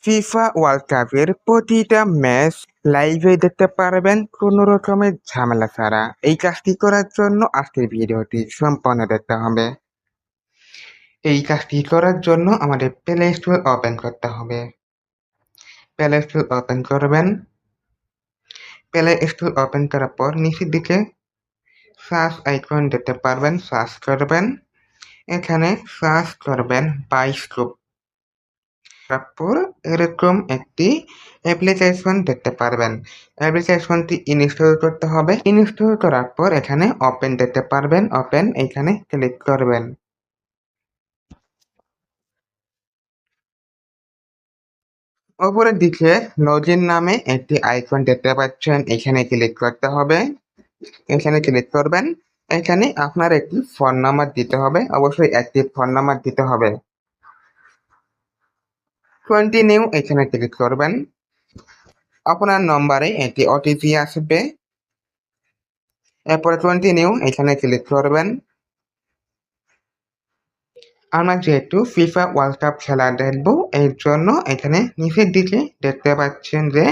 FIFA world কাপের প্রতিটা match লাইভে দেখতে পারবেন কোনো রকমের ঝামেলা ছাড়া। এই কাজটি করার জন্য আজকের ভিডিওটি সম্পূর্ণ দেখতে হবে। এই কাজটি করার জন্য আমাদের প্লে স্টোর ওপেন করতে হবে। প্লে স্টোর ওপেন করবেন। প্লে স্টোর ওপেন করার পর নিচের দিকে সার্চ আইকন দেখতে পারবেন, সার্চ করবেন। এখানে সার্চ করবেন বায়োস্কোপ। তারপর এরকম একটি অ্যাপ্লিকেশন দেখতে পারবেন। অ্যাপ্লিকেশনটি ইনস্টল করতে হবে। ইনস্টল করার পর এখানে ওপেন দেখতে পারবেন, ওপেন এখানে ক্লিক করবেন। উপরের দিকে লগইন নামে একটি আইকন দেখতে পাচ্ছেন, এখানে ক্লিক করতে হবে। এখানে ক্লিক করবেন। এখানে আপনার একটি ফোন নাম্বার দিতে হবে, অবশ্যই একটি ফোন নাম্বার দিতে হবে। কন্টিনিউ এখানে ক্লিক করবেন। আপনার নম্বরে একটি ওটিপি আসবে। এরপরে কন্টিনিউ এখানে ক্লিক করবেন। আমরা যেহেতু ফিফা ওয়ার্ল্ড কাপ খেলা দেখব, এর জন্য এখানে নিচের দিকে দেখতে পাচ্ছেন যে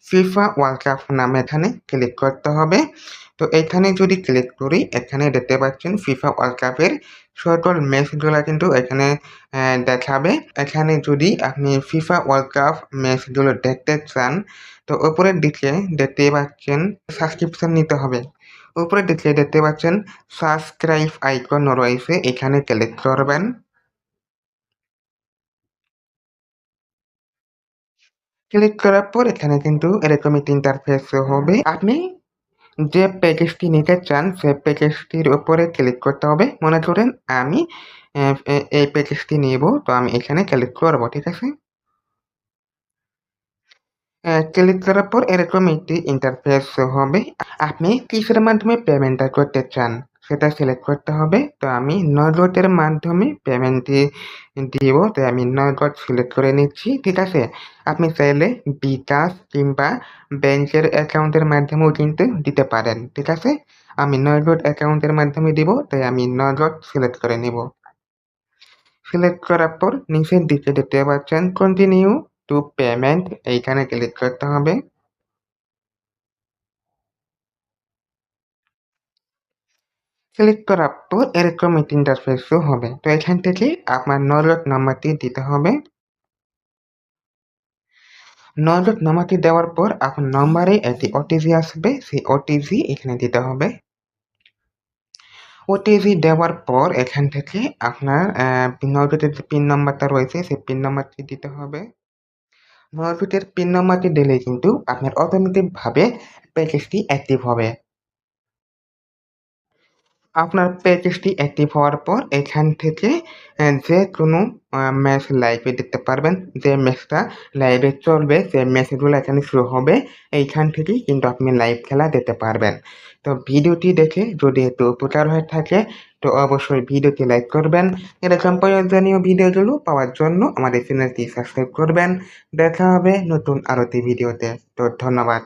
ফিফা ওয়ার্ল্ড কাপ নামে এখানে ক্লিক করতে হবে। তো এখানে যদি ক্লিক করি, এখানে দেখতে পাচ্ছেন ফিফা ওয়ার্ল্ড কাপের সকল ম্যাচগুলো কিন্তু এখানে দেখাবে। এখানে যদি আপনি ফিফা ওয়ার্ল্ড কাপ ম্যাচগুলো দেখতে চান, তো উপরের দিকে দেখতে পাচ্ছেন সাবস্ক্রিপশন নিতে হবে। উপরের দিকে দেখতে পাচ্ছেন সাবস্ক্রাইব আইকন রয়েছে, এখানে ক্লিক করবেন। ক্লিক করার পর এখানে কিন্তু এরকম একটি ইন্টারফেস হবে। আপনি যে প্যাকেজটি নিতে চান সেই প্যাকেজটির উপরে ক্লিক করতে হবে। মনে করেন আমি এই প্যাকেজটি নিব, তো আমি এখানে ক্লিক করব, ঠিক আছে। ক্লিক করার পর এরকম একটি ইন্টারফেস হবে। আপনি কিসের মাধ্যমে পেমেন্টটা করতে চান সেটা সিলেক্ট করতে হবে। তো আমি নগদের মাধ্যমে পেমেন্টটি দিব, তো আমি নগদ সিলেক্ট করে নিচ্ছি, ঠিক আছে। আপনি চাইলে বিকাশ কিংবা ব্যাংকের অ্যাকাউন্টের মাধ্যমেও কিন্তু দিতে পারেন, ঠিক আছে। আমি নগদ অ্যাকাউন্টের মাধ্যমে দিব, তাই আমি নগদ সিলেক্ট করে নিব। সিলেক্ট করার পর নিচের দিকে দেখতে পাচ্ছেন কন্টিনিউ টু পেমেন্ট, এইখানে ক্লিক করতে হবে। ক্লিক করার পর এরকম একটি ইন্টারফেস হবে। তো এখান থেকে আপনার নগদ নাম্বারটি দিতে হবে। নগদ নাম্বারটি দেওয়ার পর আপনার নম্বরে একটি ওটিপি আসবে, সেই ওটিপি এখানে দিতে হবে। ওটিপি দেওয়ার পর এখান থেকে আপনার নগদের যে পিন নাম্বারটা রয়েছে সেই পিন নাম্বারটি দিতে হবে। নগদের পিন নাম্বারটি দিলে কিন্তু আপনার অটোমেটিকভাবে প্যাকেজটি অ্যাক্টিভ হবে। আপনার প্যাকেজটি অ্যাক্টিভ হওয়ার পর এখান থেকে যে কোনো ম্যাচ লাইভে দেখতে পারবেন। যে ম্যাচটা লাইভে চলবে সেই ম্যাচগুলো এখানে শো হবে। এইখান থেকেই কিন্তু আপনি লাইভ খেলা দেখতে পারবেন। তো ভিডিওটি দেখে যদি একটু উপকার হয়ে থাকে তো অবশ্যই ভিডিওটি লাইক করবেন। এরকম প্রয়োজনীয় ভিডিওগুলো পাওয়ার জন্য আমাদের চ্যানেলটি সাবস্ক্রাইব করবেন। দেখা হবে নতুন আরও একটি ভিডিওতে। তো ধন্যবাদ।